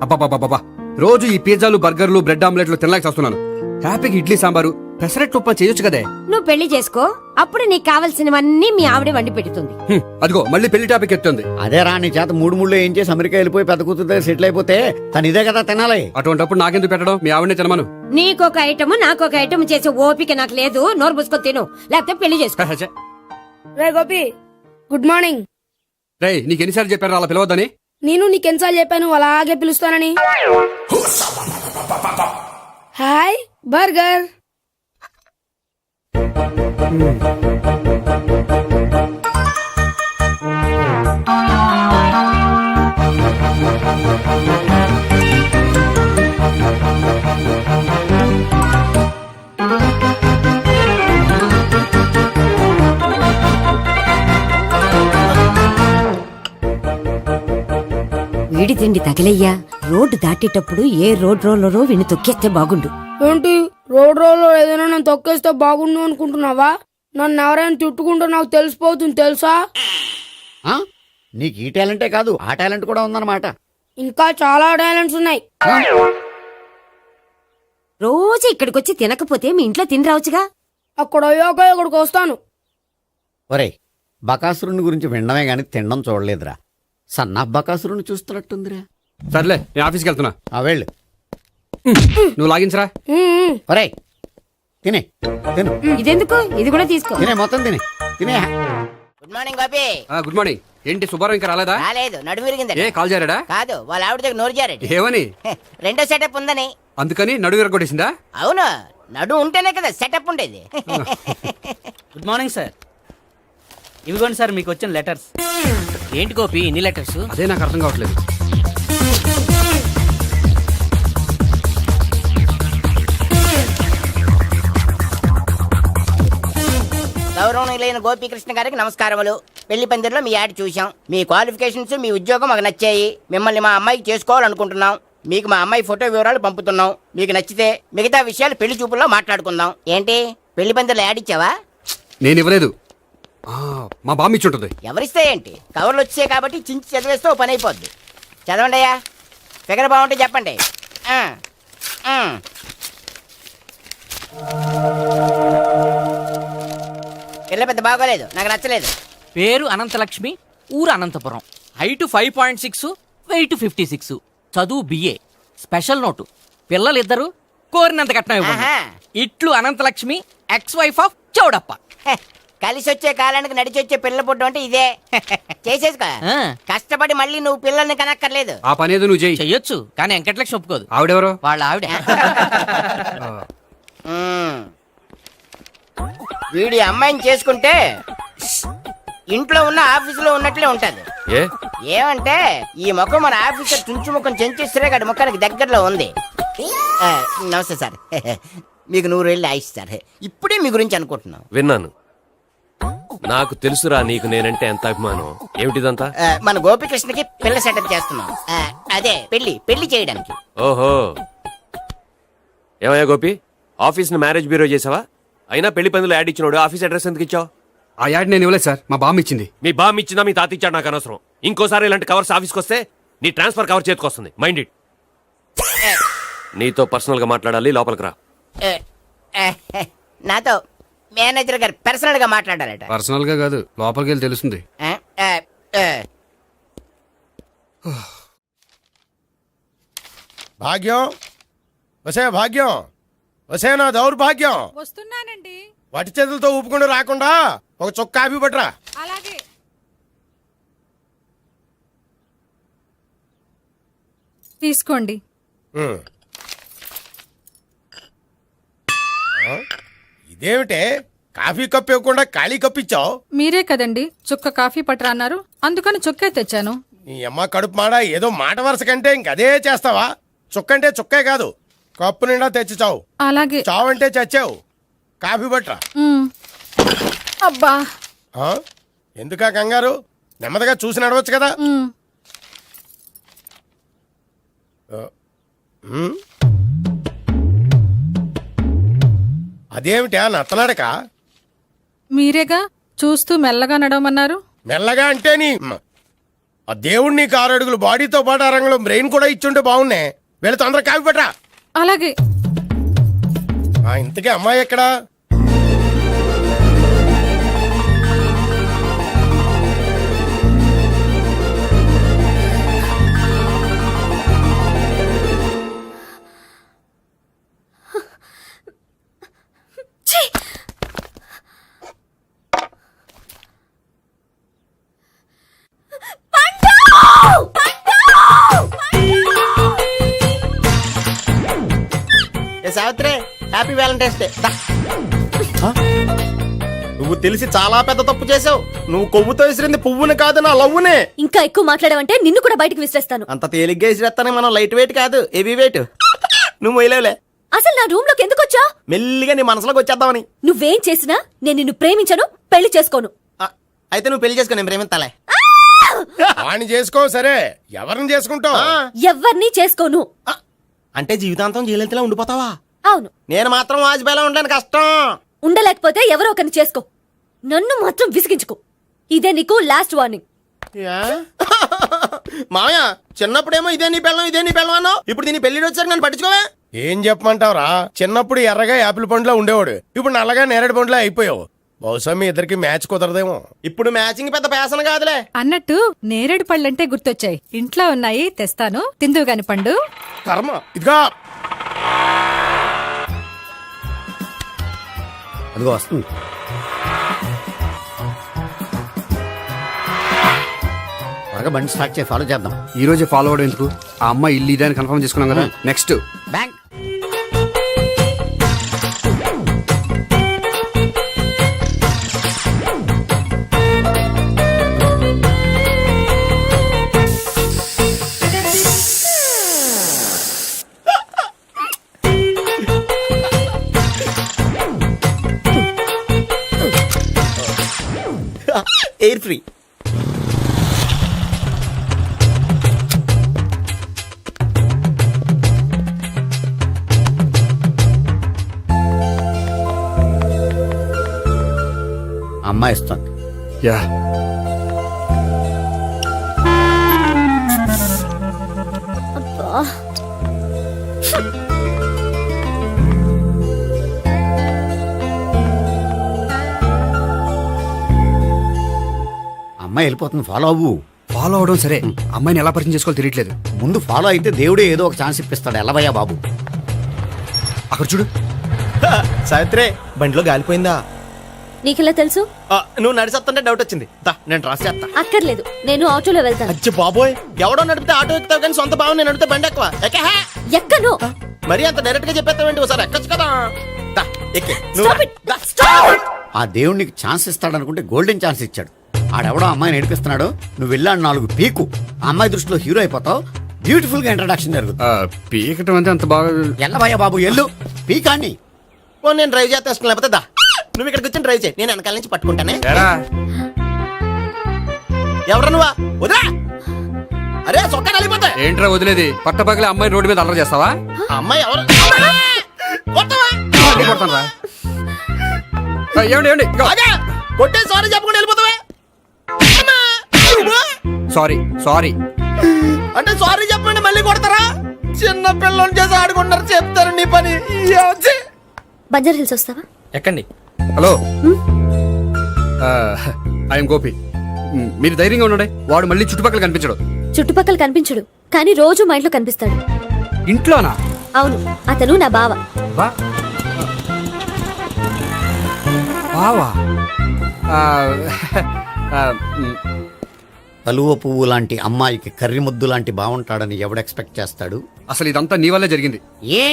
అబ్బాబాబాబా, రోజు ఈ పిజ్జాలు బర్గర్లు బ్రెడ్ ఆమ్లెట్లు తినలేక వస్తున్నాను. హ్యాపీగా ఇడ్లీ సాంబారు పెసరెట్ ఉప్మా చేయొచ్చు కదే. నువ్వు పెళ్లి చేసుకో, అప్పుడు నీకు కావలసినవన్నీ మీ ఆవిడే వండి పెడుతుంది. అదిగో మళ్ళీ పెళ్లి టాపిక్ ఎత్తుంది. అదే రా, నీ చేత మూడు ఏం చేసి అమెరికా వెళ్ళిపోయి పెద్ద కూతురు సెటిల్ అయిపోతే తను ఇదే కదా తినాలి. అటువంటిప్పుడు నాకెందుకు పెట్టడం, మీ ఆవిడనే తినమను. నీకొక ఐటమ్ నాకొక ఐటమ్ చేసే ఓపిక నాకు లేదు. నోరు పూసుకొని తిను, లేకపోతే పెళ్లి చేసుకో. రే గోపి, గుడ్ మార్నింగ్. రేయ్, నీకు ఎన్నిసార్లు చెప్పారు అలా పిలవద్దని? నేను నీకెన్నిసార్లు చెప్పాను అలాగే పిలుస్తానని. Hi burger. వీడి తిండి తగిలయ్యా. రోడ్డు దాటేటప్పుడు ఏ రోడ్ రోలరో విని తొక్కేస్తే బాగుండు. ఏంటి రోడ్ రోల్లో ఏదైనా నేను తొక్కేస్తే బాగుండు అనుకుంటున్నావా? నన్ను ఎవరైనా తిట్టుకుంటే నాకు తెలిసిపోతుంది తెలుసా? నీకు ఈ టాలెంటే కాదు, ఆ టాలెంట్ కూడా ఉందన్నమాట. ఇంకా చాలా టాలెంట్స్ ఉన్నాయి. రోజు ఇక్కడికొచ్చి తినకపోతే మీ ఇంట్లో తిని రావచ్చుగా. అక్కడ అయ్యాక ఇక్కడికి వస్తాను. ఒరేయ్, బకాసురుని గురించి వినడమే గాని తినడం చూడలేదురా. సన్నా బకాసురుని చూస్తున్నట్టుందిరా. సర్లే, నేను ఆఫీస్కి వెళ్తున్నా. వెళ్ళు. నువ్వు లాగించరా. ఒరేయ్, తినే తిను. ఇదెందుకు? ఇది కూడా తీసుకో. తినే, మొత్తం తినే తినే. Good morning Gopi. Good morning. ఏంటి సుబ్బారావు ఇంకా రాలేదా? రాలేదు, నడుము విరిగింది. ఏ కాల్ చేరాడా? కాదు, వాళ్ళ ఆవిడ దగ్గర నోరు జారాడు. ఏమని? రెండో సెటప్ ఉందని. అందుకని నడుగు విరగొట్టేసిందా? అవును, నడు ఉంటేనే కదా సెటప్ ఉండేది. Good morning sir. ఇవిగోండి సార్ మీకు వచ్చిన లెటర్స్. ఏంటి గోపి ఇన్ని లెటర్స్? అదే నాకు అర్థం కావట్లేదు. గౌరవనీయులైన గోపీకృష్ణ గారికి నమస్కారములు. పెళ్లి పందిరిలో మీ యాడ్ చూసాం. మీ క్వాలిఫికేషన్స్, మీ ఉద్యోగం మాకు నచ్చాయి. మిమ్మల్ని మా అమ్మాయికి చేసుకోవాలనుకుంటున్నాం. మీకు మా అమ్మాయి ఫోటో వివరాలు పంపుతున్నాం. మీకు నచ్చితే మిగతా విషయాలు పెళ్లి చూపుల్లో మాట్లాడుకుందాం. ఏంటి పెళ్లి పందిరిలో యాడ్ ఇచ్చావా? నేను ఇవ్వలేదు, మా బామ్మ ఇచ్చి ఉంటుంది. ఎవరిస్తే ఏంటి, కవర్లు వచ్చాయి కాబట్టి చించి చదివేస్తే ఓ పని అయిపోద్ది. చదవండి అయ్యా, ఫిగర్ బాగుంటే చెప్పండి. పిల్ల పెద్ద బాగోలేదు, నాకు నచ్చలేదు. పేరు అనంతలక్ష్మి, ఊరు అనంతపురం, హైట్ 5.6, వెయిట్ 56, చదువు బిఏ, స్పెషల్ నోటు పిల్లలిద్దరు కోరినంత కట్నం ఇవ్వండి. ఇట్లు Anantalakshmi, ex wife of Chowdappa. కలిసి వచ్చే కాలానికి నడిచి వచ్చే పిల్లల పుట్టం అంటే ఇదే. చేసేసుకో, కష్టపడి మళ్ళీ నువ్వు పిల్లల్ని కనక్కర్లేదు. ఆ పని ఏదో నువ్వు చెయ్యొచ్చు, కానీ వెంకటలక్ష్మి ఒప్పుకోదు. ఆవిడెవరో? వాళ్ళ ఆవిడ. వీడి అమ్మాయిని చేసుకుంటే ఇంట్లో ఉన్న ఆఫీసులో ఉన్నట్లే ఉంటది. ఏమంటే ఈ ముఖం మన ఆఫీసర్ తుంచు ముఖం చెంచేశ్వరే గారి ముఖానికి దగ్గరలో ఉంది. నమస్తే సార్. మీకు 100 ఏళ్ళు ఆయుష్ సార్. ఇప్పుడే మీ గురించి అనుకుంటున్నాం. విన్నాను, నాకు తెలుసురా నీకు నేనంటే ఎంత అభిమానం. ఏమిటిదంతా? మన గోపికృష్ణకి పిల్ల సెటప్ చేస్తున్నాం. అదే పెళ్లి చేయడానికి. ఓహో, ఏమయ్యా గోపి, ఆఫీస్ ని మ్యారేజ్ బ్యూరో చేసావా? అయినా పెళ్లి పందులు యాడ్ ఇచ్చినోడు ఆఫీస్ అడ్రస్ ఎందుకు ఇచ్చావు? ఆ యాడ్ నేను ఇవ్వలేదు సార్, మా బామ్మ ఇచ్చింది. మీ బామ్ ఇచ్చిందా మీ తాత ఇచ్చాడు నాకు అనవసరం. ఇంకోసారి ఇలాంటి కవర్స్ ఆఫీస్కి వస్తే నీ ట్రాన్స్ఫర్ కవర్ చేతికి వస్తుంది. Mind it. నీతో పర్సనల్ గా మాట్లాడాలి, లోపలికి రా. నాతో మేనేజర్ గారు పర్సనల్ గా మాట్లాడారట. పర్సనల్ గా కాదు, లోపలికి వెళ్ళి తెలుస్తుంది. భాగ్యం, వసే భాగ్యం, వసే నా దౌర్భాగ్యం. వస్తున్నానండి. వటి చేతులతో ఊపుకుండా రాకుండా ఒక చుక్క కాఫీ పట్టరా. అలాగే. తీసుకోండి. ఇదేమిటే, కాఫీ కప్ ఇవ్వకుండా ఖాళీ కప్ ఇచ్చావు? మీరే కదండి చుక్క కాఫీ పట్టరా అన్నారు, అందుకని చుక్కే తెచ్చాను. నీ అమ్మ కడుపు మాడ, ఏదో మాట వరుస కంటే ఇంకదే చేస్తావా? చుక్కంటే చుక్కే కాదు, కప్పు నిండా తెచ్చి చావు. అలాగే. చావంటే చచ్చావు. కాఫీ పట్టరా. అబ్బా, ఎందుకా కంగారు? నెమ్మదిగా చూసి నడవచ్చు కదా. అదేమిటా నత్తనాడక? మీరేగా చూస్తూ మెల్లగా నడవమన్నారు. మెల్లగా అంటే నీ ఆ దేవుడు నీకు 6 అడుగులు బాడీతో పాటు ఆ రంగంలో బ్రెయిన్ కూడా ఇచ్చుంటే బాగున్నాయి. వీళ్ళ తొందరగా కాపీ పట్రా. అలాగే. ఇంతకీ అమ్మాయి ఎక్కడా? Savitri, happy Valentine's day. నువ్వు తెలిసి చాలా పెద్ద తప్పు చేసావు. నువ్వు కొవ్వుతో విసిరింది పువ్వుని కాదు, నా లవ్వునే. ఇంకా ఎక్కువ మాట్లాడమంటే నిన్ను కూడా బయటకు విసిరేస్తాను. అంత తేలిగ్గా విసిరేస్తానే మనం లైట్ వెయిట్ కాదు, హెవీ వెయిట్. నువ్వు వేయలేవులే. అసలు నా రూమ్ లోకి ఎందుకు వచ్చా? మెల్లిగా నీ మనసులోకి వచ్చేద్దామని. నువ్వేం చేసినా నేను నిన్ను ప్రేమించను, పెళ్లి చేసుకోను. అయితే నువ్వు పెళ్లి చేసుకో, నేను ప్రేమిస్తాలే. వాణ్ణి చేసుకో సరే, ఎవరిని చేసుకుంటావు? ఎవ్వరినీ చేసుకోను. అంటే జీవితాంతం జైలెంతలా ఉండిపోతావా? అవును. నేను మాత్రం వాజ్పేయిలా ఉండడానికి కష్టం. ఉండలేకపోతే ఎవరో ఒకరిని చేసుకో, నన్ను మాత్రం విసిగించుకో. ఇదే నీకు లాస్ట్ వార్నింగ్. మామయ్య, చిన్నప్పుడేమో ఇదే నీ పెళ్ళం అన్నావు. ఇప్పుడు దీని పెళ్లి వచ్చాక నన్ను పట్టించుకోవే. ఏం చెప్పమంటావురా? చిన్నప్పుడు ఎర్రగా యాపిల్ పండులో ఉండేవాడు, ఇప్పుడు నల్లగా నేరేడు పండులో అయిపోయావు. బహుశా మీ ఇద్దరికి మ్యాచ్ కుదరదేమో. ఇప్పుడు మ్యాచింగ్ పెద్ద పేసన కాదులే. అన్నట్టు నేరేడు పళ్ళంటే గుర్తొచ్చాయి. ఇంట్లో ఉన్నాయి, తెస్తాను, తిందువు గాని పండు. కర్మ. ఇదిగా అదిగో వస్తుంది. త్వరగా బండి స్టార్ట్ చేసి ఫాలో చేద్దాం. ఈ రోజే ఫాలో అవడం ఎందుకు? ఆ అమ్మాయి ఇల్లు ఇదని కన్ఫర్మ్ చేసుకున్నాం కదా. Next bank. Air free. అమ్మాయి ఇస్తుంది. యా అమ్మాయి వెళ్ళిపోతుంది, ఫాలో అవ్వు. ఫాలో అవడం సరే, అమ్మాయిని ఎలా పరిచయం చేసుకోవాలో తెలియట్లేదు. ముందు ఫాలో అయితే దేవుడే ఏదో ఒక ఛాన్స్ ఇప్పిస్తాడు. ఎలవయ్యా బాబు. అక్కడ చూడు. సావిత్రి, బండిలో గాలిపోయిందా? నీకెలా తెలుసు? నువ్వు నడిచేస్తుంటే డౌట్ వచ్చింది. నేను రాసి చేస్తా. అక్కర్లేదు, నేను ఆటోలో వెళ్తాను. అచ్చి బాబోయ్, ఎవడో నడిపితే ఆటో ఎక్కుతావు కానీ సొంత భావం నేను నడిపితే బండి ఎక్కువ. ఎక్కను. మరి అంత డైరెక్ట్ గా చెప్పేస్తావేంటి? ఒకసారి ఎక్కొచ్చు కదా. ఎక్కే. Stop it. Stop it. ఆ దేవుడు నీకు ఛాన్స్ ఇస్తాడనుకుంటే గోల్డెన్ ఛాన్స్ ఇచ్చాడు. ఆడెవడో అమ్మాయిని నడిపిస్తున్నాడు, నువ్వు వెళ్ళాడు 4 పీకు. ఆ అమ్మాయి దృష్టిలో హీరో అయిపోతావు. బ్యూటిఫుల్ గా ఇంట్రడక్షన్ జరుగుతుంది. పీకటం అంటే అంత బాగా ఎల్లవయ్యా బాబు, ఎల్లు పీకాన్ని. నేను డ్రైవ్ చేస్తాను, లేకపోతే దా నువ్వు ఇక్కడికి వచ్చి డ్రైవ్ చేయి, నేను వెనకాల నుంచి పట్టుకుంటానే. ఎవరు నువ్వా? వదిలా. అరే చొక్కా కలిగిపోతా. ఏంట్రా వదిలేది? పట్టపగలే అమ్మాయి రోడ్డు మీద అల్లరి చేస్తావా? అమ్మాయి ఎవరు? కొడతానురా. ఏమండి ఏమండి, కొట్టే సారీ చెప్పకుండా వెళ్ళిపోతావా? Sorry sorry. అంటే సారీ చెప్పండి మళ్ళీ కొడతారా? చిన్న పిల్లలు చేసి ఆడుకుంటారు, చెప్తారు నీ పని. బంజారా హిల్స్ వస్తావా? ఎక్కండి. Hello, I'm Gopi. మీరు ధైర్యంగా ఉండండి. వాడు మళ్ళీ చుట్టుపక్కల కనిపించడు. చుట్టుపక్కల కనిపించడు, కానీ రోజు మా ఇంట్లో కనిపిస్తాడు. ఇంట్లోనా? అవును, అతను నా బావ. బావా? కలువ పువ్వు లాంటి అమ్మాయికి కర్రి ముద్దు లాంటి బాగుంటాడని ఎవడు ఎక్స్పెక్ట్ చేస్తాడు? అసలు ఇదంతా నీ వల్లే జరిగింది. ఏ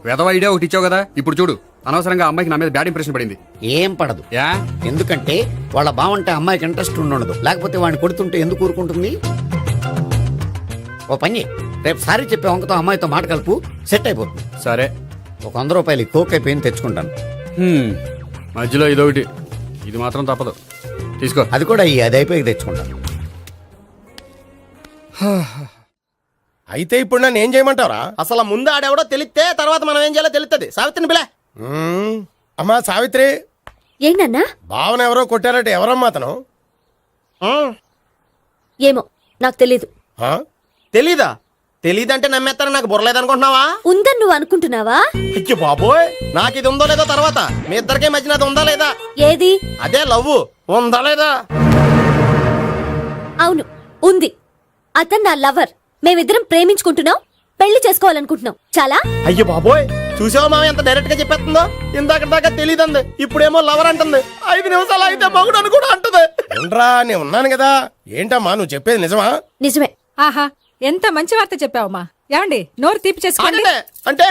వెధవ ఐడియా ఒకటి ఇచ్చావు కదా, ఇప్పుడు చూడు. అనవసరంగా అమ్మాయికి నా మీద బ్యాడ్ ఇంప్రెషన్ పడింది. ఏం పడదు. యా, ఎందుకంటే వాళ్ళ బాగుంటే అమ్మాయికి ఇంట్రెస్ట్ ఉండదు. లేకపోతే వాడిని కొడుతుంటే ఎందుకు ఊరుకుంటుంది? ఓ పని, రేపు సారీ చెప్పే వంకతో అమ్మాయితో మాట కలుపు, సెట్ అయిపోతుంది. సరే. ఒక 100 రూపాయలు కోక్ అయిపోయింది, తెచ్చుకుంటాను. మధ్యలో ఇదొకటి, ఇది మాత్రం తప్పదు. తీసుకో. అది కూడా అది అయిపోయి తెచ్చుకుంటాను. అయితే ఇప్పుడు నన్ను ఏం చేయమంటావరా? అసలు ముందు ఆడెవడో తెలిస్తే తర్వాత మనం ఏం చేయాలో తెలుస్తుంది. సావిత్రిని పిల్ల. అమ్మా సావిత్రి. ఏంటన్నా? భావన ఎవరో కొట్టారట, ఎవరమ్మా అతను? ఏమో, నాకు తెలీదు. ఆ? తెలీదా? తెలీదంటే నమ్మేస్తారని నాకు బుర్రలేదనుకుంటున్నావా? ఉందని నువ్వు అనుకుంటున్నావా? అయ్యో బాబోయ్, నాకు ఇది ఉందో లేదో తర్వాత, మీ ఇద్దరికే మధ్యన అది ఉందా లేదా? ఏది? అదే లవ్ ఉందా లేదా? అవును, ఉంది. అతను నా లవర్. మేమిద్దరం ప్రేమించుకుంటున్నాం, పెళ్లి చేసుకోవాలనుకుంటున్నాం. చాలా. అయ్యో బాబోయ్, చూసావా మామ ఎంత డైరెక్ట్ గా చెప్పేస్తుందో? ఇందాక దాకా తెలీదంది, ఇప్పుడేమో లవర్ అంటుంది. 5 నిమిషాలు అయితే మగుడు అని కూడా అంటుంది. ఏంట్రా నేను ఉన్నాను కదా. ఏంటమ్మా నువ్వు చెప్పేది నిజమా? నిజమే. ఆహా, ఎంత మంచి వార్త చెప్పావమ్మా. ఏమండి, నోరు తీపి చేసుకోండి. అంటే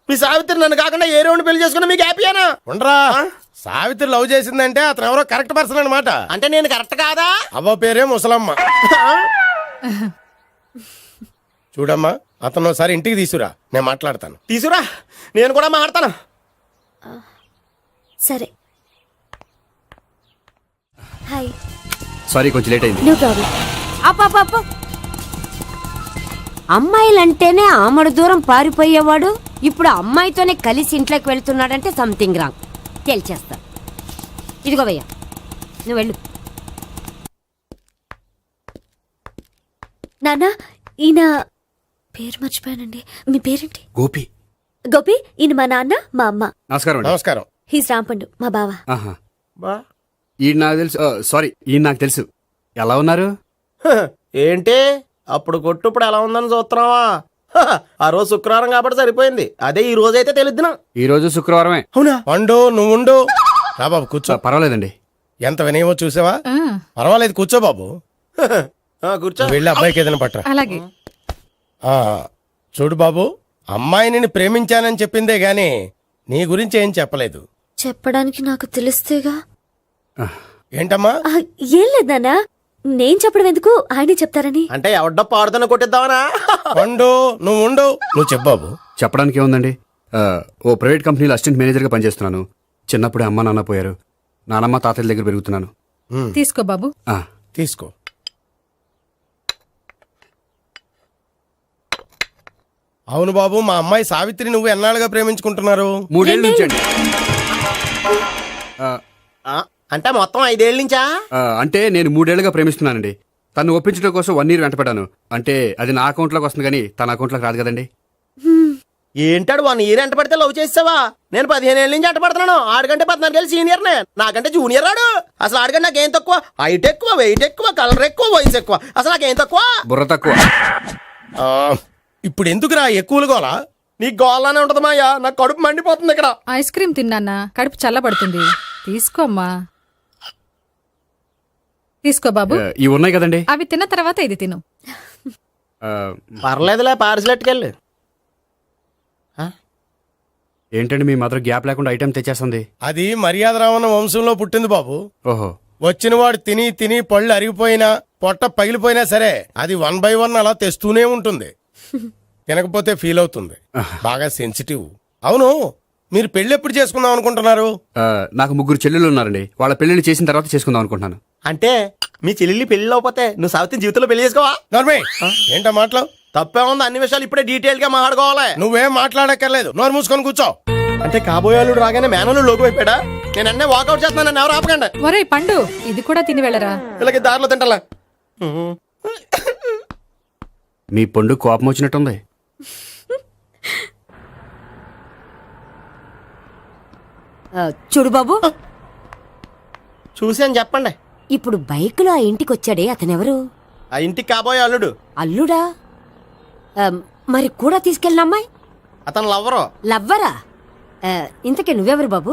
మీ సావిత్రి నన్ను కాకుండా ఏ రౌండ్ పెళ్లి చేసుకున్నా మీకు హ్యాపీయేనా? ఉండరా, సావిత్రి లవ్ చేసిందంటే అతను ఎవరో కరెక్ట్ పర్సన్ అనమాట. అంటే నేను కరెక్ట్ కాదా? అవ్వ పేరే ముసలమ్మ. చూడమ్మా, అతను ఒకసారి ఇంటికి తీసుకురా, నేను మాట్లాడతాను. తీసురా, నేను కూడా మాట్లాడతాను. సరే. హాయ్. సారీ, కొంచెం లేట్ అయింది. No problem. అప్ప అమ్మాయిలంటేనే ఆమడు దూరం పారిపోయేవాడు ఇప్పుడు అమ్మాయితోనే కలిసి ఇంట్లోకి వెళ్తున్నాడంటే సంథింగ్ రాంగ్. తేల్చేస్తా. ఇదిగో భయ్యా, నువ్వు వెళ్ళు. నాన్న, ఈయన పేరు మర్చిపోయానండి. మీ పేరేంటి? గోపి. గోపి. ఈయన మా నాన్న, మా అమ్మ. నమస్కారం అండి. నమస్కారం. హీస్ రాంపండు, మా బావ. ఆహా. ఈయన నాకు తెలుసు. సారీ, ఈయన నాకు తెలుసు. ఎలా ఉన్నారు? ఏంటి అప్పుడు కొట్టు ఇప్పుడు ఎలా ఉందని చూస్తున్నావా? ఆ రోజు శుక్రవారం కాబట్టి సరిపోయింది. అదే ఈ రోజు అయితే తెలుద్దునా. ఈ రోజు శుక్రవారమే. అవునా? పండు నువ్వు ఉండు. రా బాబు కూర్చో. పర్వాలేదండి. ఎంత వినయమో చూసావా? ఆ, పర్వాలేదు, కూర్చో బాబు. కూర్చో. నువ్వు వెళ్ళి అబ్బాయికి ఏదైనా పట్టరా. అలాగే. ఆ, చూడు బాబు, అమ్మాయి నిన్ను ప్రేమించానని చెప్పిందే గాని నీ గురించి ఏం చెప్పలేదు. చెప్పడానికి నాకు తెలిస్తేగా. ఏంటమ్మా? ఆ, ఏం లేదు నాన్న, నేను చెప్పడం ఎందుకు, ఆయనే చెప్తారని. అంటే ఎవడ్డో పాడుతున్న కొట్టిద్దామనా? పండు నువ్వు ఉండు. నువ్వు చెప్పు బాబు. చెప్పడానికి ఏముందండి, ఓ ప్రైవేట్ కంపెనీలో అసిస్టెంట్ మేనేజర్గా పనిచేస్తున్నాను. చిన్నప్పుడే అమ్మ నాన్న పోయారు. నానమ్మ తాతయ్య దగ్గర పెరుగుతున్నాను. తీసుకో బాబు. ఆ, తీసుకో. అవును బాబు, మా అమ్మాయి సావిత్రి నువ్వు ఎన్నాళ్ళుగా ప్రేమించుకుంటున్నారు? 3 ఏళ్ళ నుంచి అండి. అంటే మొత్తం 5 ఏళ్ళ నుంచా? అంటే నేను 3 ఏళ్ళుగా ప్రేమిస్తున్నానండి. తను ఒప్పించడం కోసం 1 year వెంటపడ్డాను. అంటే అది నా అకౌంట్లోకి వస్తుంది కానీ తన అకౌంట్లోకి రాదు కదండి. ఏంటాడు 1 year ఎంట పడితే లవ్ చేసావా? నేను 15 ఏళ్ళ నుంచి ఎంట పడుతున్నాను. ఆడికంటే 14 ఏళ్ళు సీనియర్ నే, నాకంటే జూనియర్ ఆడు. అసలు ఆడికంటే నాకేం తక్కువ? హైట్ ఎక్కువ, వెయిట్ ఎక్కువ, కలర్ ఎక్కువ, వయసు ఎక్కువ. అసలు నాకేం తక్కువ? బుర్ర తక్కువ. ఆ, ఇప్పుడు ఎందుకురా ఎక్కువలు గోలా? నీకు గోళ్ళనే ఉంటది మాయా, నాకు కడుపు మండిపోతుంది ఇక్కడ. ఐస్ క్రీమ్ తిన్నానా, కడుపు చల్లబడుతుంది. తీసుకోమ్మా. తీసుకో బాబు. ఇవి ఉన్నాయి కదండి. అవి తిన్న తర్వాత ఇది తిను. ఆ, పర్లేదులే, పార్సిల్ ఎట్టుకెళ్ళి. ఏంటండి మీ మదర్ గ్యాప్ లేకుండా ఐటెం తెచ్చేస్తుంది? అది మర్యాద రావణ వంశంలో పుట్టింది బాబు. ఓహో. వచ్చినవాడు తిని తిని పళ్ళు అరిగిపోయినా పొట్ట పగిలిపోయినా సరే అది 1 by 1 అలా తెస్తూనే ఉంటుంది. తినకపోతే ఫీల్ అవుతుంది. బాగా సెన్సిటివ్. అవును, మీరు పెళ్లి ఎప్పుడు చేసుకుందాం అనుకుంటున్నారు? నాకు 3 చెల్లెళ్ళు ఉన్నారండి. వాళ్ళ పెళ్లిని చేసిన తర్వాత చేసుకుందాం అనుకుంటున్నాను. అంటే మీ చెల్లెల్ని పెళ్లి లేకపోతే నువ్వు సావిత్రి జీవితంలో పెళ్లి చేసుకోవా? నోర్మే, ఏంటో మాటలు? తప్పే ఉంది, అన్ని విషయాలు ఇప్పుడే డీటెయిల్ గా మాట్లాడుకోవాలి. నువ్వేం మాట్లాడక్కర్లేదు, నోరు మూసుకొని కూర్చో. అంటే కాబోయేవాళ్ళు రాగానే మేనలు లోకి అయిపోయాడా? నేను అన్నీ వాకౌట్ చేస్తున్నాను, నన్ను ఎవరు ఆపకండి. ఒరే పండు, ఇది కూడా తిని వెళ్ళరా. ఇలాగే దారిలో తింటలా. మీ పండు కోపం వచ్చినట్టుంది. చూడు బాబు, చూసి అని చెప్పండి. ఇప్పుడు బైకులో ఆ ఇంటికి వచ్చాడే అతనెవరు? ఆ ఇంటికి కాబోయే అల్లుడు. అల్లుడా? మరి కూడా తీసుకెళ్ళిన అమ్మాయి అతను లవ్వరు. లవ్వరా? ఇంతకీ నువ్వెవరు బాబు?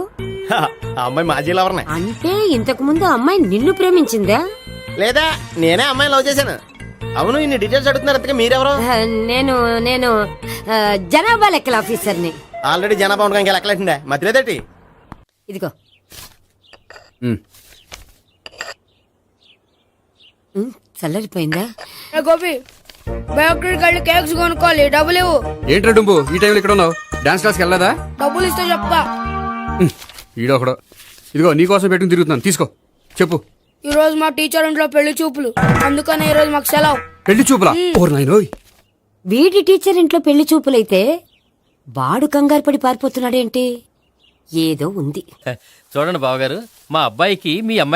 ఆ అమ్మాయి మాజీ లవర్నే. అంటే ఇంతకు ముందు అమ్మాయి నిన్ను ప్రేమించిందా? లేదా నేనే అమ్మాయి లవ్ చేశాను. అవును, ఇన్ని డీటెయిల్స్ అడుగుతున్నారు. అంతగా మీరెవరు? నేను నేను జనాభా లెక్కల ఆఫీసర్ని. ఆల్రెడీ జనాభా ఉండగా ఇంకా లెక్కలేటండే మధ్యలేదేటి. ఇదిగో. చల్లరిపోయిందా? గోపి, బయోక్రిట్ వెళ్ళి కేక్స్ కొనుక్కోవాలి, డబ్బులు ఇవ్వు. ఏంట్రా డుంబు ఈ టైంలో ఇక్కడ ఉన్నావు? డాన్స్ క్లాస్కి వెళ్ళదా? డబ్బులు ఇస్తే చెప్తా. ఈడొకడు. ఇదిగో నీకోసం పెట్టుకుని తిరుగుతున్నాను, తీసుకో. చెప్పు. ఈ రోజు మా టీచర్ ఇంట్లో పెళ్లి చూపులు, అందుకనే ఈ రోజు మాకు సెలవు. పెళ్లి చూపులా? ఓర్ నాయనోయ్. వీడి టీచర్ ఇంట్లో పెళ్లి చూపులైతే వాడు కంగారు పడి పారిపోతున్నాడేంటి? ఏదో ఉంది. చూడండి బావగారు, మా అబ్బాయికి మీ అమ్మాయి